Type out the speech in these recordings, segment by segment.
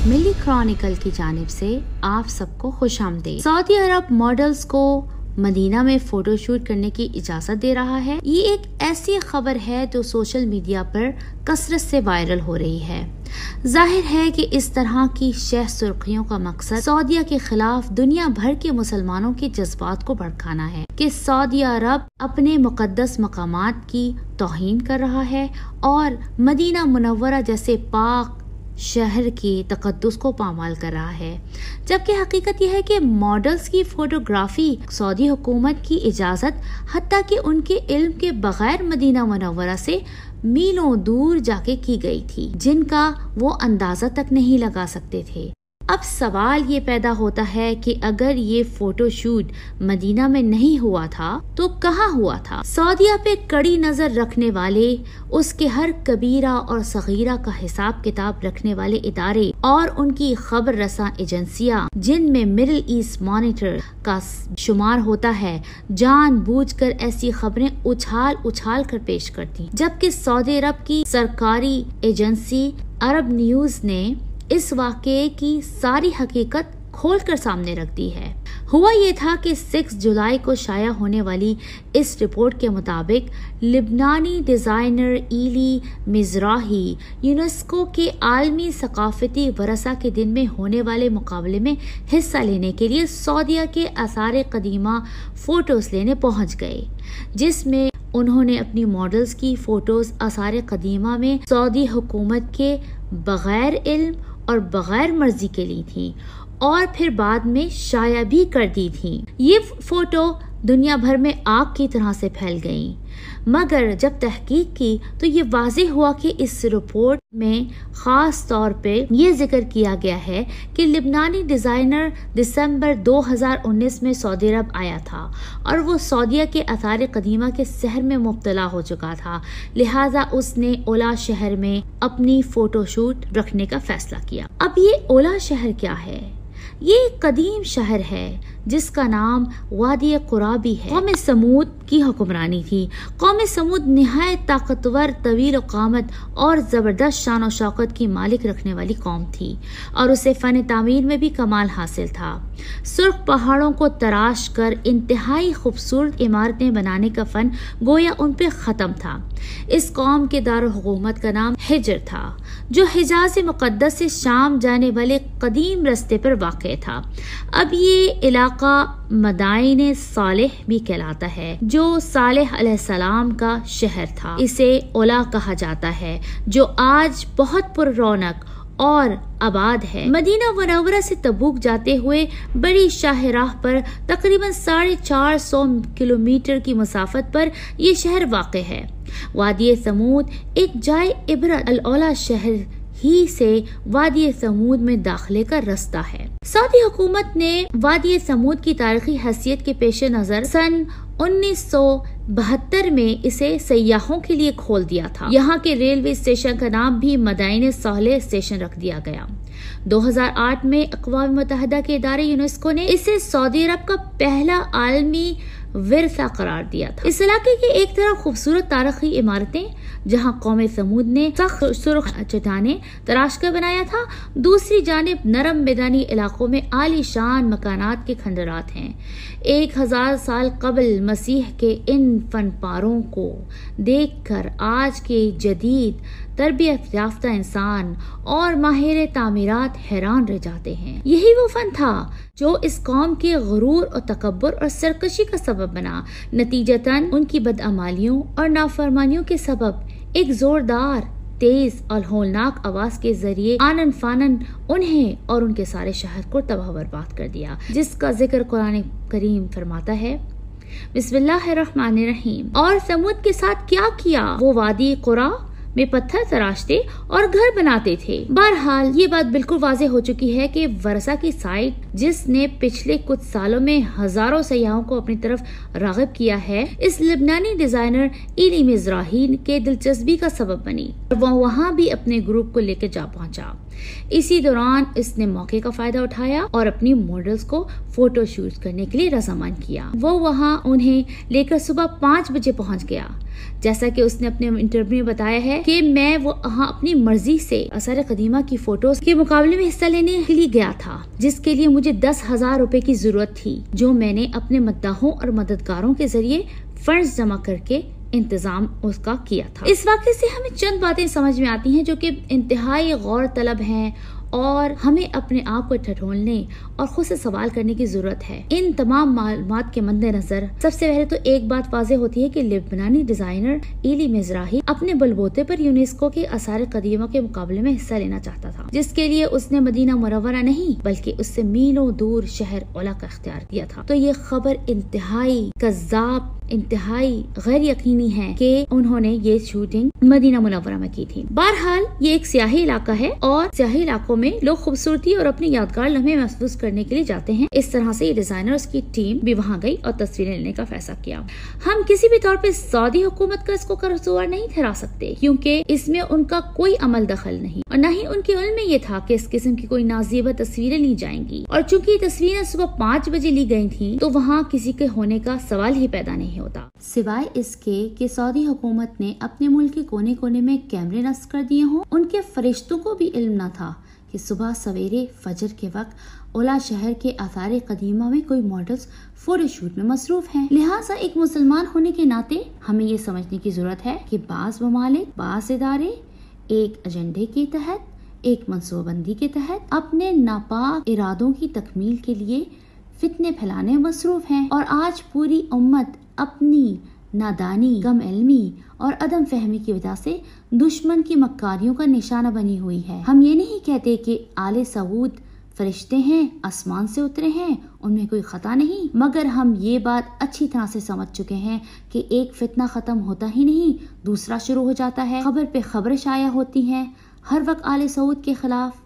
मिली Chronicle की जानिब से आप सबको खुशामदीद। सऊदी अरब मॉडल्स को मदीना में फोटोशूट करने की इजाजत दे रहा है। ये एक ऐसी खबर है जो सोशल मीडिया पर कसरत से वायरल हो रही है। जाहिर है कि इस तरह की शह सुर्खियों का मकसद सऊदीया के खिलाफ दुनिया भर के मुसलमानों के जज्बात को भड़काना है कि सऊदी अरब अपने मुकद्दस मकामात की तौहीन कर रहा है और मदीना मुनव्वरा जैसे पाक शहर के तकद्दुस को पामाल कर रहा है, जबकि हकीकत यह है कि मॉडल्स की फोटोग्राफी सऊदी हुकूमत की इजाजत हत्ता कि उनके इल्म के बगैर मदीना मुनव्वरा से मीलों दूर जाके की गई थी, जिनका वो अंदाजा तक नहीं लगा सकते थे। अब सवाल ये पैदा होता है कि अगर ये फोटोशूट मदीना में नहीं हुआ था तो कहाँ हुआ था? सऊदीया पे कड़ी नजर रखने वाले, उसके हर कबीरा और सगीरा का हिसाब किताब रखने वाले इदारे और उनकी खबर रसा एजेंसियां, जिनमें मिडिल ईस्ट मॉनिटर का शुमार होता है, जानबूझकर ऐसी खबरें उछाल उछाल कर पेश करती, जबकि सऊदी अरब की सरकारी एजेंसी अरब न्यूज ने इस वाक़ये की सारी हकीकत खोलकर सामने रख दी है। हुआ ये था कि 6 जुलाई को शाया होने वाली इस रिपोर्ट के मुताबिक लिबनानी डिज़ाइनर इली मिज़राही यूनेस्को के आलमी सकाफती वरसा के दिन में होने वाले मुकाबले में हिस्सा लेने के लिए सऊदीया के आसार कदीमा फ़ोटोज़ लेने पहुंच गए, जिसमें उन्होंने अपनी मॉडल्स की फ़ोटोज़ आसार कदीमा में सऊदी हुकूमत के बग़ैर इल्म और बगैर मर्जी के ली थी और फिर बाद में शाया भी कर दी थी। ये फोटो दुनिया भर में आग की तरह से फैल गई, मगर जब तहकीक की तो ये वाज़ेह हुआ कि इस रिपोर्ट में ख़ास तौर पे ये जिक्र किया गया है कि लिबनानी डिज़ाइनर दिसंबर 2019 में सऊदी अरब आया था और वो सऊदीया के आसार कदीमा के शहर में मुब्तला हो चुका था, लिहाजा उसने ओला शहर में अपनी फ़ोटोशूट रखने का फैसला किया। अब ये ओला शहर क्या है? ये एक कदीम शहर है जिसका नाम वादी कुराबी है। कौम समूद की हुक्मरानी थी। कौम समूद निहायत ताकतवर, तवील क़ामत और ज़बरदस्त शान और शौकत की मालिक रखने वाली कौम थी और उसे फ़न तामीर में भी कमाल हासिल था। सुर्ख पहाड़ों को तराश कर इंतहाई खूबसूरत इमारतें बनाने का फ़न गोया उन पे ख़त्म था। इस कौम के दारुल हुकूमत का नाम हिजर था, जो हिजाज मुक़द्दस से शाम जाने वाले कदीम रास्ते पर वाक़ था। अब ये इलाका मदाइन सालेह भी कहलाता है, जो सालेह अलैहिस्सलाम का शहर था। इसे ओला कहा जाता है, जो आज बहुत पुररौनक और आबाद है। मदीना मुनव्वरा से तबूक जाते हुए बड़ी शाहराह पर तकरीबन 450 किलोमीटर की मुसाफत पर यह शहर वाक़ है। वादी समूद एक जाए इबरत अल-औला शहर ही से वादी समूद में दाखिले का रास्ता है। सऊदी हुकूमत ने वादी समूद की तारीखी हैसियत के पेश नजर सन 1972 में इसे सयाहों के लिए खोल दिया था। यहाँ के रेलवे स्टेशन का नाम भी मदाइन सालेह स्टेशन रख दिया गया। 2008 में अक़वाम मुत्तहिदा के इदारे यूनेस्को ने इसे सऊदी अरब का पहला आलमी विरसा करार दिया था। इस इलाके की एक तरफ खूबसूरत तारीखी इमारतें, जहां कौम समूद ने सख्त सुर्ख चट्टानें तराश कर बनाया था, दूसरी जानिब नरम मैदानी इलाकों में आलीशान मकानात के खंडरात हैं। 1000 साल कबल मसीह के इन फनपारों को देखकर आज के जदीद तरबियत याफ्ता इंसान और माहिर तामीरात हैरान रह जाते हैं। यही वो फन था जो इस कौम के गुरूर और तकब्बुर और सरकशी का सबब बना। नतीजतन उनकी बदअमालियों और नाफरमानियों के सबब एक जोरदार, तेज और होलनाक आवाज के जरिए आनन फानन उन्हें और उनके सारे शहर को तबाह बर्बाद कर दिया, जिसका जिक्र कुरान करीम फरमाता है, बिस्मिल्लाहिर्रहमानिर्रहीम। और समूद के साथ क्या किया? वो वादी कुरा में पत्थर तराशते और घर बनाते थे। बहरहाल ये बात बिल्कुल वाज़ेह हो चुकी है कि वरसा की साइट, जिसने पिछले कुछ सालों में हजारों सयाहों को अपनी तरफ राग़िब किया है, इस लिबनानी डिजाइनर इली मिज़राही के दिलचस्पी का सबब बनी। वो वहाँ भी अपने ग्रुप को लेकर जा पहुंचा। इसी दौरान इसने मौके का फायदा उठाया और अपनी मॉडल्स को फोटो शूट करने के लिए रजामंद किया। वो वहाँ उन्हें लेकर सुबह 5 बजे पहुंच गया। जैसा कि उसने अपने इंटरव्यू में बताया है कि मैं वहाँ अपनी मर्जी से आसार कदीमा की फोटोज के मुकाबले में हिस्सा लेने के लिए गया था, जिसके लिए मुझे 10,000 रुपए की जरूरत थी, जो मैंने अपने मद्दाहों और मददगारों के जरिए फंड्स जमा करके इंतजाम उसका किया था। इस वाक़े से हमें चंद बातें समझ में आती हैं जो कि इंतहाई गौर तलब हैं और हमें अपने आप को ठठोलने और खुद से सवाल करने की जरूरत है। इन तमाम मालूमात के मद्देनजर सबसे पहले तो एक बात वाज़ेह होती है कि लेबनानी डिजाइनर एली मिज़राही अपने बलबूते पर यूनेस्को के आसार कदीमा के मुकाबले में हिस्सा लेना चाहता था, जिसके लिए उसने मदीना मुनव्वरा नहीं बल्कि उससे मीलों दूर शहर ओला का इख्तियार किया था। तो ये खबर इंतहाई कज़्ज़ाब, इंतहाई गैर यकीनी है कि उन्होंने ये शूटिंग मदीना मुनव्वरा में की थी। बहरहाल ये एक सियाही इलाका है और सियाही इलाकों में लोग खूबसूरती और अपने यादगार लम्हे महसूस करने के लिए जाते हैं। इस तरह से ये डिजाइनर उसकी टीम भी वहाँ गई और तस्वीरें लेने का फैसला किया। हम किसी भी तौर पे सऊदी हुकूमत का इसको कसूरवार नहीं ठहरा सकते, क्योंकि इसमें उनका कोई अमल दखल नहीं और न ही उनके इल्म में ये था कि इस किस्म की कोई नाज़ेबा तस्वीरें ली जाएंगी। और चूंकि तस्वीरें सुबह 5 बजे ली गयी थी तो वहाँ किसी के होने का सवाल ही पैदा नहीं होता, सिवाय इसके कि सऊदी हुकूमत ने अपने मुल्क के कोने कोने में कैमरे नस्ब कर दिए हों। उनके फरिश्तों को भी इल्म न था कि सुबह सवेरे फजर के वक्त ओला शहर के आसार कदीमा में कोई मॉडल्स फोटोशूट में मसरूफ हैं। लिहाजा एक मुसलमान होने के नाते हमें ये समझने की जरूरत है कि बाज़ ममालिक, बाज़ इदारे एक एजेंडे के तहत, एक मनसूबाबंदी के तहत अपने नापाक इरादों की तकमील के लिए फितने फैलाने में मसरूफ हैं और आज पूरी उम्मत अपनी नादानी, कम इल्मी और अदम फहमी की वजह से दुश्मन की मक्कारियों का निशाना बनी हुई है। हम ये नहीं कहते कि आले सऊद फरिश्ते हैं, आसमान से उतरे हैं, उनमें कोई खता नहीं, मगर हम ये बात अच्छी तरह से समझ चुके हैं कि एक फितना खत्म होता ही नहीं, दूसरा शुरू हो जाता है। खबर पे खबर शाया होती हैं हर वक्त आले सऊद के खिलाफ।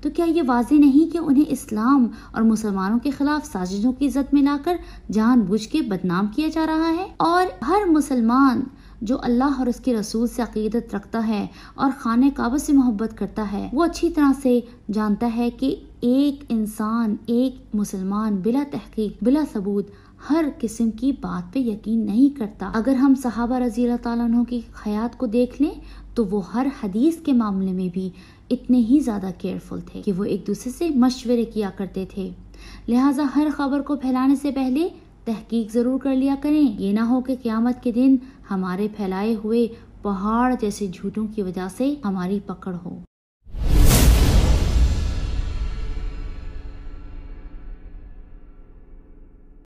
तो क्या ये वाज़ेह नहीं कि उन्हें इस्लाम और मुसलमानों के खिलाफ साजिशों की इज्जत में लाकर जानबूझ के बदनाम किया जा रहा है? और हर मुसलमान जो अल्लाह और उसके रसूल से अकीदत रखता है और खाने काबा से मोहब्बत करता है, वो अच्छी तरह से जानता है कि एक इंसान, एक मुसलमान बिला तहकीक, बिला सबूत हर किस्म की बात पे यकीन नहीं करता। अगर हम सहाबा रज़ी अल्लाह ताला अन्हुम की हयात को देख लें तो वो हर हदीस के मामले में भी इतने ही ज्यादा केयरफुल थे कि वो एक दूसरे से मशवरे किया करते थे। लिहाजा हर खबर को फैलाने से पहले तहकीक जरूर कर लिया करें। ये ना हो कि क़यामत के दिन हमारे फैलाए हुए पहाड़ जैसे झूठों की वजह से हमारी पकड़ हो।